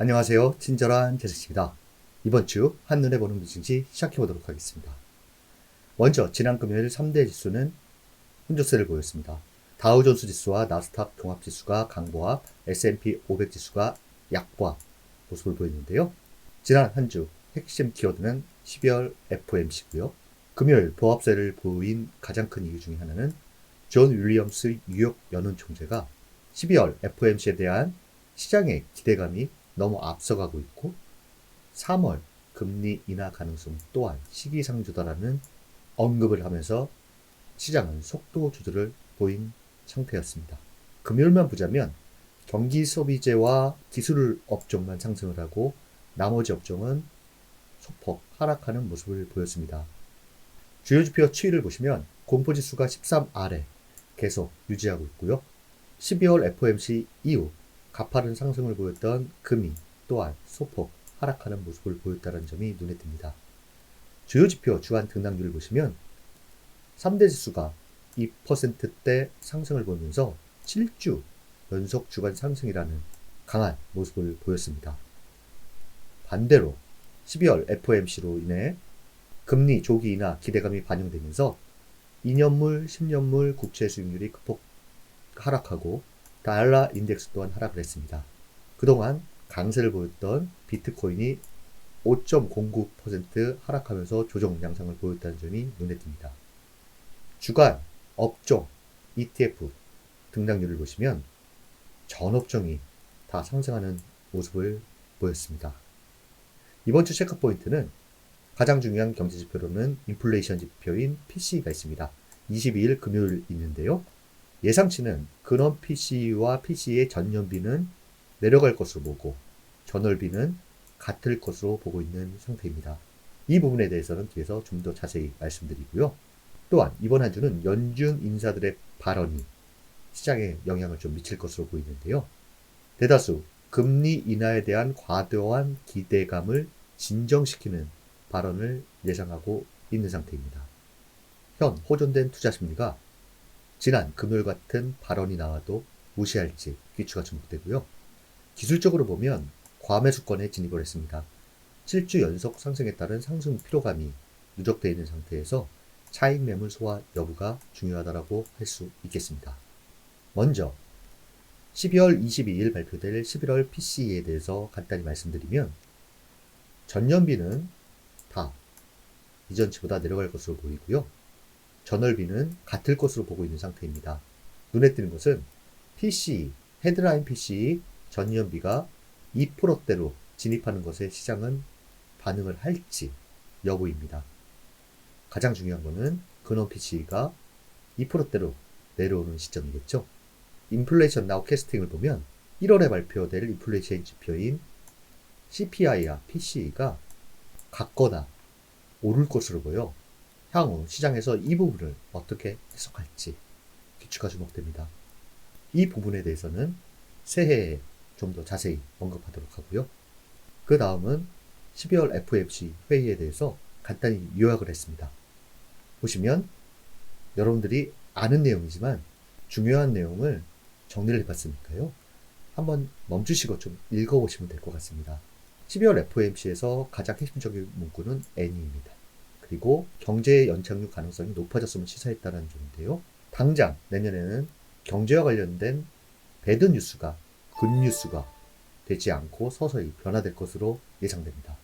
안녕하세요. 친절한 제작입니다. 이번 주 한눈에 보는 증시 시작해보도록 하겠습니다. 먼저 지난 금요일 3대 지수는 혼조세를 보였습니다. 다우존스 지수와 나스닥 종합지수가 강보합, S&P 500 지수가 약보합 모습을 보였는데요. 지난 한 주 핵심 키워드는 12월 FOMC고요. 금요일 보합세를 보인 가장 큰 이유 중에 하나는 존 윌리엄스 뉴욕 연은 총재가 12월 FOMC에 대한 시장의 기대감이 너무 앞서가고 있고 3월 금리 인하 가능성 또한 시기상조다라는 언급을 하면서 시장은 속도 조절을 보인 상태였습니다. 금요일만 보자면 경기 소비재와 기술 업종만 상승을 하고 나머지 업종은 소폭 하락하는 모습을 보였습니다. 주요 지표 추이를 보시면 공포지수가 13 아래 계속 유지하고 있고요. 12월 FOMC 이후 가파른 상승을 보였던 금이 또한 소폭 하락하는 모습을 보였다는 점이 눈에 띕니다. 주요 지표 주간 등락률을 보시면 3대 지수가 2%대 상승을 보이면서 7주 연속 주간 상승이라는 강한 모습을 보였습니다. 반대로 12월 FOMC로 인해 금리 조기 인하 기대감이 반영되면서 2년물, 10년물 국채 수익률이 크폭 하락하고 달러 인덱스 또한 하락을 했습니다. 그동안 강세를 보였던 비트코인이 5.09% 하락하면서 조정 양상을 보였다는 점이 눈에 띕니다. 주간 업종 ETF 등락률을 보시면 전 업종이 다 상승하는 모습을 보였습니다. 이번 주 체크 포인트는 가장 중요한 경제 지표로는 인플레이션 지표인 PCE가 있습니다. 22일 금요일 있는데요. 예상치는 근원 PCE와 PCE의 전년비는 내려갈 것으로 보고 전월비는 같을 것으로 보고 있는 상태입니다. 이 부분에 대해서는 뒤에서 좀 더 자세히 말씀드리고요. 또한 이번 한 주는 연준 인사들의 발언이 시장에 영향을 좀 미칠 것으로 보이는데요. 대다수 금리 인하에 대한 과도한 기대감을 진정시키는 발언을 예상하고 있는 상태입니다. 현 호전된 투자 심리가 지난 금요일 같은 발언이 나와도 무시할지 귀추가 주목되고요. 기술적으로 보면 과매수권에 진입을 했습니다. 7주 연속 상승에 따른 상승 피로감이 누적되어 있는 상태에서 차익 매물 소화 여부가 중요하다고 할 수 있겠습니다. 먼저 12월 22일 발표될 11월 PCE에 대해서 간단히 말씀드리면 전년비는 다 이전치보다 내려갈 것으로 보이고요. 전월비는 같을 것으로 보고 있는 상태입니다. 눈에 띄는 것은 PCE, 헤드라인 PCE 전년비가 2%대로 진입하는 것에 시장은 반응을 할지 여부입니다. 가장 중요한 것은 근원 PCE가 2%대로 내려오는 시점이겠죠. 인플레이션 나우 캐스팅을 보면 1월에 발표될 인플레이션 지표인 CPI와 PCE가 같거나 오를 것으로 보여 향후 시장에서 이 부분을 어떻게 해석할지 귀추가 주목됩니다. 이 부분에 대해서는 새해에 좀 더 자세히 언급하도록 하고요. 그 다음은 12월 FOMC 회의에 대해서 간단히 요약을 했습니다. 보시면 여러분들이 아는 내용이지만 중요한 내용을 정리를 해봤으니까요. 한번 멈추시고 좀 읽어보시면 될 것 같습니다. 12월 FOMC에서 가장 핵심적인 문구는 N입니다. 그리고 경제의 연착륙 가능성이 높아졌음을 시사했다는 점인데요. 당장 내년에는 경제와 관련된 배드 뉴스가 굿 뉴스가 되지 않고 서서히 변화될 것으로 예상됩니다.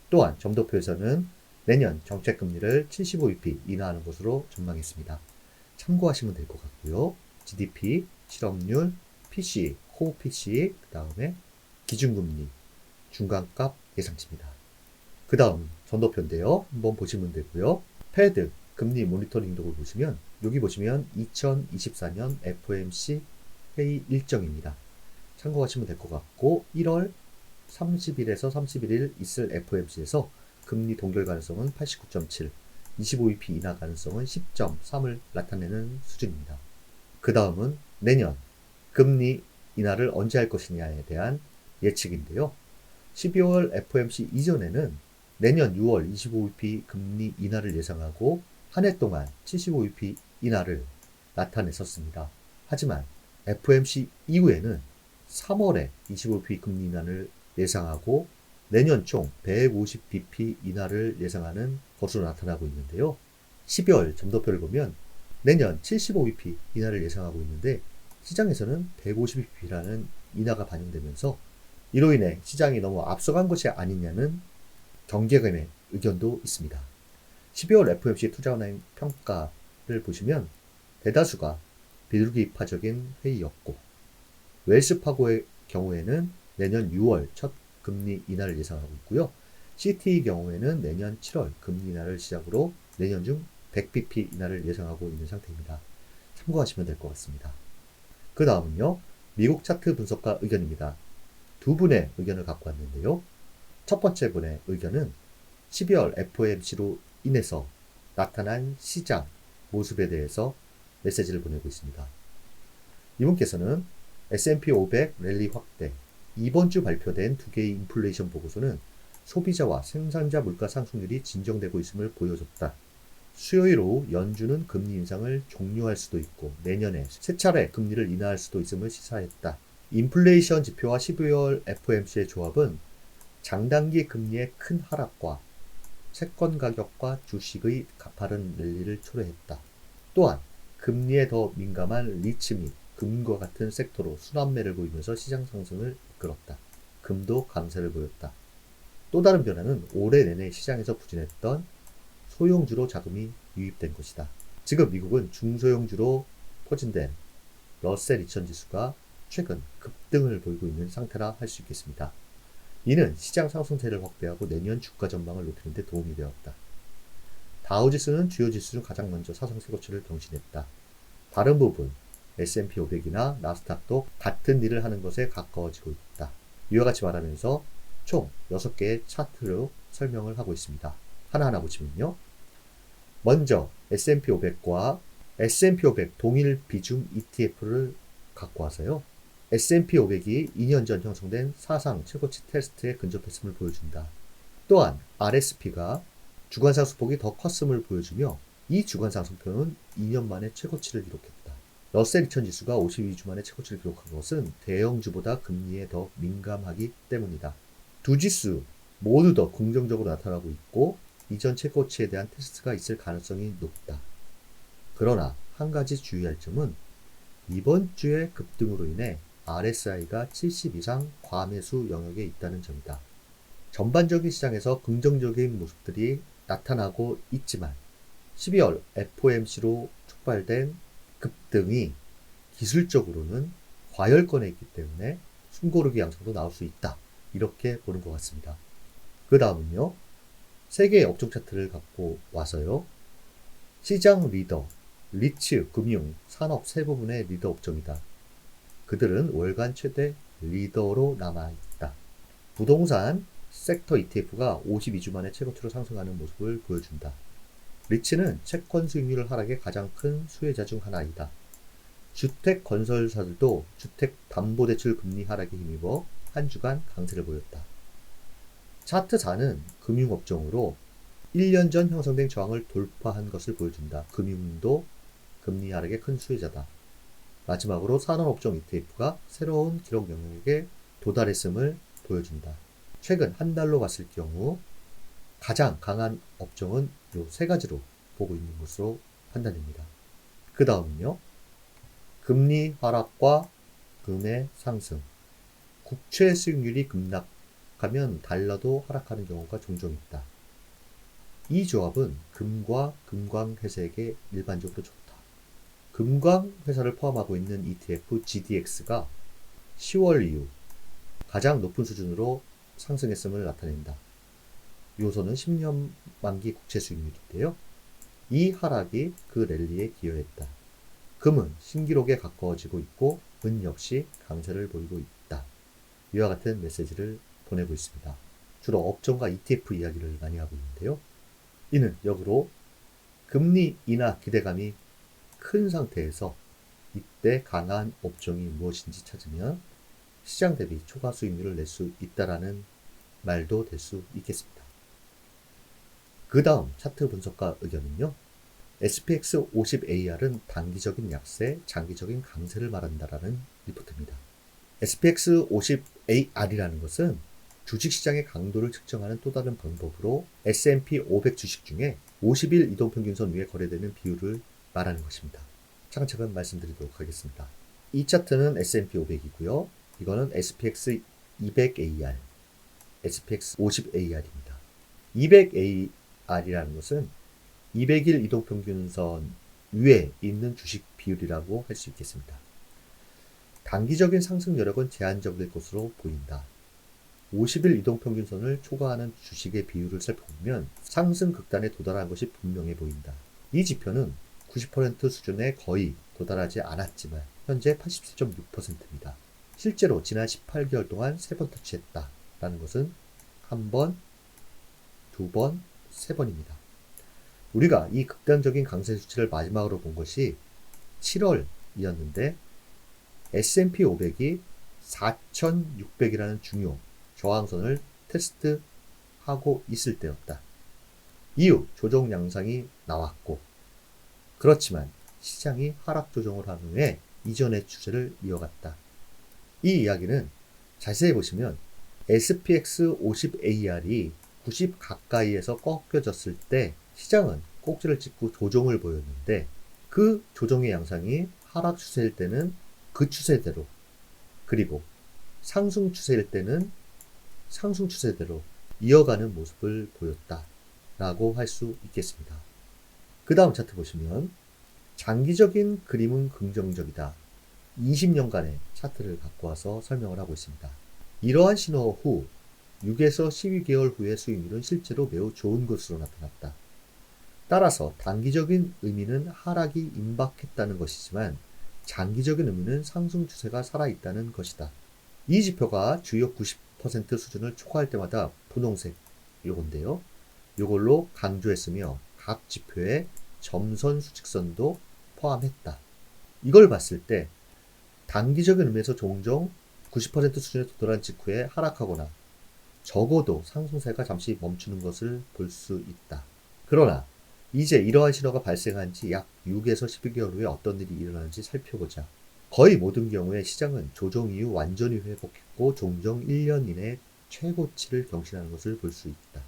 또한 점도표에서는 내년 정책금리를 75bp 인하하는 것으로 전망했습니다. 참고하시면 될 것 같고요. GDP, 실업률, PCE, 코어 PCE, 그 다음에 기준금리, 중간값 예상치입니다. 그 다음 전도표인데요. 한번 보시면 되고요. 패드 금리 모니터링 도구를 보시면 여기 보시면 2024년 FOMC 회의 일정입니다. 참고하시면 될 것 같고 1월 30일에서 31일 있을 FOMC에서 금리 동결 가능성은 89.7, 25bp 인하 가능성은 10.3을 나타내는 수준입니다. 그 다음은 내년 금리 인하를 언제 할 것이냐에 대한 예측인데요. 12월 FOMC 이전에는 내년 6월 25bp 금리 인하를 예상하고 한 해 동안 75bp 인하를 나타냈었습니다. 하지만 FOMC 이후에는 3월에 25bp 금리 인하를 예상하고 내년 총 150bp 인하를 예상하는 것으로 나타나고 있는데요. 12월 점도표를 보면 내년 75bp 인하를 예상하고 있는데 시장에서는 150bp라는 인하가 반영되면서 이로 인해 시장이 너무 앞서간 것이 아니냐는 경계감의 의견도 있습니다. 12월 FOMC 투자은행 평가를 보시면 대다수가 비둘기파적인 회의였고 웰스파고의 경우에는 내년 6월 첫 금리 인하를 예상하고 있고요. CT의 경우에는 내년 7월 금리 인하를 시작으로 내년 중 100bp 인하를 예상하고 있는 상태입니다. 참고하시면 될 것 같습니다. 그 다음은요. 미국 차트 분석가 의견입니다. 두 분의 의견을 갖고 왔는데요. 첫 번째 분의 의견은 12월 FOMC로 인해서 나타난 시장 모습에 대해서 메시지를 보내고 있습니다. 이분께서는 S&P 500 랠리 확대, 이번 주 발표된 두 개의 인플레이션 보고서는 소비자와 생산자 물가 상승률이 진정되고 있음을 보여줬다. 수요일 오후 연준은 금리 인상을 종료할 수도 있고 내년에 세 차례 금리를 인하할 수도 있음을 시사했다. 인플레이션 지표와 12월 FOMC의 조합은 장단기 금리의 큰 하락과 채권 가격과 주식의 가파른 랠리를 초래했다. 또한 금리에 더 민감한 리츠 및 금과 같은 섹터로 순환매를 보이면서 시장 상승을 이끌었다. 금도 강세를 보였다. 또 다른 변화는 올해 내내 시장에서 부진했던 소형주로 자금이 유입된 것이다. 지금 미국은 중소형주로 포진된 러셀 2000 지수가 최근 급등을 보이고 있는 상태라 할 수 있겠습니다. 이는 시장 상승세를 확대하고 내년 주가 전망을 높이는 데 도움이 되었다. 다우지수는 주요 지수 중 가장 먼저 사상 최고치를 경신했다. 다른 부분 S&P 500이나 나스닥도 같은 일을 하는 것에 가까워지고 있다. 이와 같이 말하면서 총 6개의 차트로 설명을 하고 있습니다. 하나하나 보시면요. 먼저 S&P 500과 S&P 500 동일 비중 ETF를 갖고 와서요. S&P 500이 2년 전 형성된 사상 최고치 테스트에 근접했음을 보여준다. 또한 RSP가 주간 상승폭이 더 컸음을 보여주며 이 주간 상승표는 2년 만에 최고치를 기록했다. 러셀 2000 지수가 52주 만에 최고치를 기록한 것은 대형주보다 금리에 더 민감하기 때문이다. 두 지수 모두 더 긍정적으로 나타나고 있고 이전 최고치에 대한 테스트가 있을 가능성이 높다. 그러나 한 가지 주의할 점은 이번 주의 급등으로 인해 RSI가 70 이상 과매수 영역에 있다는 점이다. 전반적인 시장에서 긍정적인 모습들이 나타나고 있지만 12월 FOMC로 촉발된 급등이 기술적으로는 과열권에 있기 때문에 숨고르기 양상도 나올 수 있다. 이렇게 보는 것 같습니다. 그 다음은요. 세 개의 업종 차트를 갖고 와서요. 시장 리더, 리츠, 금융, 산업 세 부분의 리더 업종이다. 그들은 월간 최대 리더로 남아있다. 부동산 섹터 ETF가 52주 만에 최고치로 상승하는 모습을 보여준다. 리츠는 채권 수익률 하락의 가장 큰 수혜자 중 하나이다. 주택 건설사들도 주택담보대출 금리 하락에 힘입어 한 주간 강세를 보였다. 차트 4는 금융업종으로 1년 전 형성된 저항을 돌파한 것을 보여준다. 금융도 금리 하락의 큰 수혜자다. 마지막으로 산업업종 ETF가 새로운 기록 영역에 도달했음을 보여준다. 최근 한 달로 봤을 경우 가장 강한 업종은 이 세 가지로 보고 있는 것으로 판단됩니다. 그 다음은요. 금리 하락과 금의 상승. 국채 수익률이 급락하면 달러도 하락하는 경우가 종종 있다. 이 조합은 금과 금광회사에게 일반적으로 좋다. 금광회사를 포함하고 있는 ETF GDX가 10월 이후 가장 높은 수준으로 상승했음을 나타낸다. 요소는 10년 만기 국채 수익률인데요. 이 하락이 그 랠리에 기여했다. 금은 신기록에 가까워지고 있고 은 역시 강세를 보이고 있다. 이와 같은 메시지를 보내고 있습니다. 주로 업종과 ETF 이야기를 많이 하고 있는데요. 이는 역으로 금리 인하 기대감이 큰 상태에서 이때 강한 업종이 무엇인지 찾으면 시장 대비 초과 수익률을 낼 수 있다라는 말도 될 수 있겠습니다. 그 다음 차트 분석가 의견은요. SPX 50AR은 단기적인 약세, 장기적인 강세를 말한다라는 리포트입니다. SPX 50AR이라는 것은 주식시장의 강도를 측정하는 또 다른 방법으로 S&P 500 주식 중에 50일 이동평균선 위에 거래되는 비율을 말하는 것입니다. 차근차근 말씀드리도록 하겠습니다. 이 차트는 S&P 500이고요. 이거는 SPX 200AR, SPX 50AR입니다. 200AR이라는 것은 200일 이동평균선 위에 있는 주식 비율이라고 할 수 있겠습니다. 단기적인 상승 여력은 제한적일 것으로 보인다. 50일 이동평균선을 초과하는 주식의 비율을 살펴보면 상승 극단에 도달한 것이 분명해 보인다. 이 지표는 90% 수준에 거의 도달하지 않았지만 현재 87.6%입니다. 실제로 지난 18개월 동안 3번 터치했다라는 것은 1번, 2번, 3번입니다. 우리가 이 극단적인 강세 수치를 마지막으로 본 것이 7월이었는데 S&P 500이 4,600이라는 중요 저항선을 테스트하고 있을 때였다. 이후 조정 양상이 나왔고, 그렇지만 시장이 하락 조정을 한 후에 이전의 추세를 이어갔다. 이 이야기는 자세히 보시면 SPX 50AR이 90 가까이에서 꺾여졌을 때 시장은 꼭지를 찍고 조정을 보였는데, 그 조정의 양상이 하락 추세일 때는 그 추세대로, 그리고 상승 추세일 때는 상승 추세대로 이어가는 모습을 보였다라고 할 수 있겠습니다. 그 다음 차트 보시면 장기적인 그림은 긍정적이다. 20년간의 차트를 갖고 와서 설명을 하고 있습니다. 이러한 신호 후 6에서 12개월 후의 수익률은 실제로 매우 좋은 것으로 나타났다. 따라서 단기적인 의미는 하락이 임박했다는 것이지만 장기적인 의미는 상승 추세가 살아있다는 것이다. 이 지표가 주요 90% 수준을 초과할 때마다 분홍색 요건데요. 요걸로 강조했으며 각 지표의 점선 수직선도 포함했다. 이걸 봤을 때 단기적인 의미에서 종종 90% 수준에 도달한 직후에 하락하거나 적어도 상승세가 잠시 멈추는 것을 볼 수 있다. 그러나 이제 이러한 신호가 발생한 지 약 6에서 12개월 후에 어떤 일이 일어나는지 살펴보자. 거의 모든 경우에 시장은 조정 이후 완전히 회복했고 종종 1년 이내 최고치를 경신하는 것을 볼 수 있다.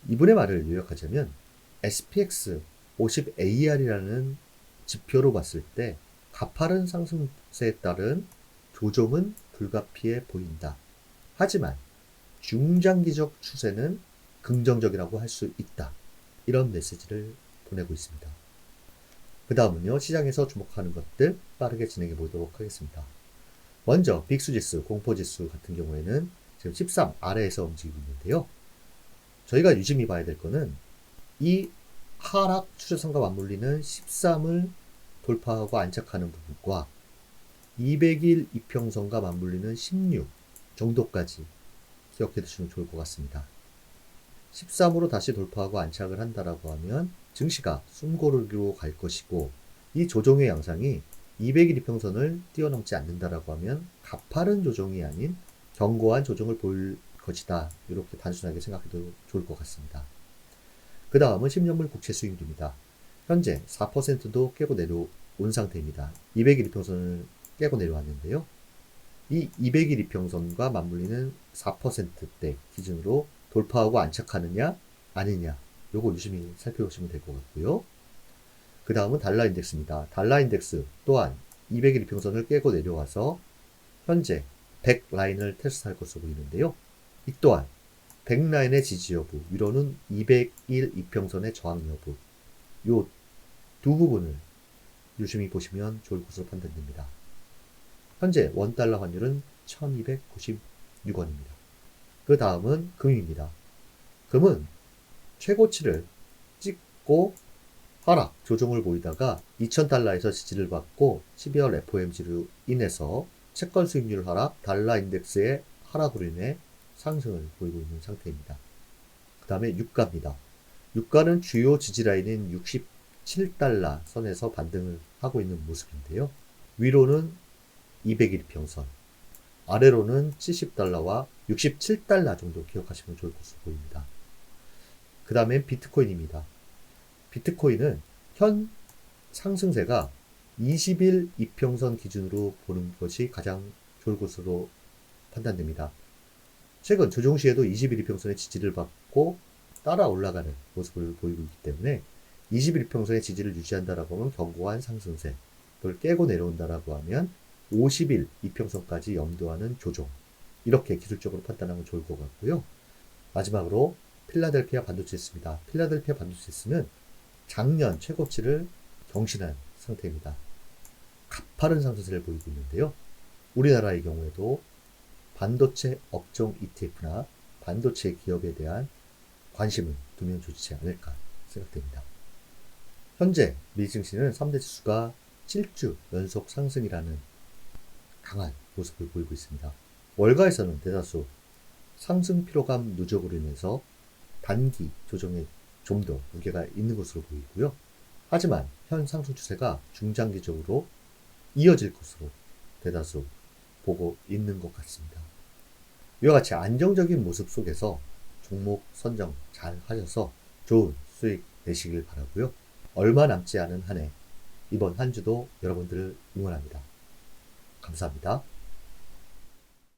이분의 말을 요약하자면 SPX 50AR이라는 지표로 봤을 때 가파른 상승세에 따른 조정은 불가피해 보인다. 하지만 중장기적 추세는 긍정적이라고 할 수 있다. 이런 메시지를 보내고 있습니다. 그 다음은요, 시장에서 주목하는 것들 빠르게 진행해 보도록 하겠습니다. 먼저 빅수지수, 공포지수 같은 경우에는 지금 13 아래에서 움직이고 있는데요. 저희가 유심히 봐야 될 거는 이 하락 추세선과 맞물리는 13을 돌파하고 안착하는 부분과 200일 이평선과 맞물리는 16 정도까지 기억해 두시면 좋을 것 같습니다. 13으로 다시 돌파하고 안착을 한다라고 하면 증시가 숨고르기로 갈 것이고, 이 조정의 양상이 200일 이평선을 뛰어넘지 않는다라고 하면 가파른 조정이 아닌 견고한 조정을 볼 것이다. 이렇게 단순하게 생각해도 좋을 것 같습니다. 그 다음은 10년물 국채 수익률입니다. 현재 4%도 깨고 내려온 상태입니다. 200일 이평선을 깨고 내려왔는데요. 이 200일 이평선과 맞물리는 4%대 기준으로 돌파하고 안착하느냐 아니냐, 요거 유심히 살펴보시면 될 것 같고요. 그 다음은 달러 인덱스입니다. 달러 인덱스 또한 200일 이평선을 깨고 내려와서 현재 100 라인을 테스트할 것으로 보이는데요. 이 또한 100 라인의 지지 여부, 위로는 200일 이평선의 저항 여부, 요 두 부분을 유심히 보시면 좋을 것으로 판단됩니다. 현재 원달러 환율은 1296원입니다. 그 다음은 금입니다. 금은 최고치를 찍고 하락, 조정을 보이다가 2000달러에서 지지를 받고 12월 FOMC로 인해서 채권 수익률 하락, 달러 인덱스의 하락으로 인해 상승을 보이고 있는 상태입니다. 그 다음에 유가입니다. 유가는 주요 지지라인인 67달러 선에서 반등을 하고 있는 모습인데요. 위로는 200일 이평선, 아래로는 70달러와 67달러 정도 기억하시면 좋을 것으로 보입니다. 그 다음에 비트코인입니다. 비트코인은 현 상승세가 20일 이평선 기준으로 보는 것이 가장 좋을 것으로 판단됩니다. 최근 조정 시에도 21일평선의 지지를 받고 따라 올라가는 모습을 보이고 있기 때문에 21일평선의 지지를 유지한다라고 하면 견고한 상승세, 그걸 깨고 내려온다라고 하면 50일 이평선까지 염두하는 조정, 이렇게 기술적으로 판단하면 좋을 것 같고요. 마지막으로 필라델피아 반도체스입니다. 필라델피아 반도체스는 작년 최고치를 경신한 상태입니다. 가파른 상승세를 보이고 있는데요. 우리나라의 경우에도 반도체 업종 ETF나 반도체 기업에 대한 관심을 두면 좋지 않을까 생각됩니다. 현재 미 증시는 3대 지수가 7주 연속 상승이라는 강한 모습을 보이고 있습니다. 월가에서는 대다수 상승 피로감 누적으로 인해서 단기 조정에 좀 더 무게가 있는 것으로 보이고요. 하지만 현 상승 추세가 중장기적으로 이어질 것으로 대다수 보고 있는 것 같습니다. 이와 같이 안정적인 모습 속에서 종목 선정 잘 하셔서 좋은 수익 내시길 바라고요. 얼마 남지 않은 한 해, 이번 한 주도 여러분들을 응원합니다. 감사합니다.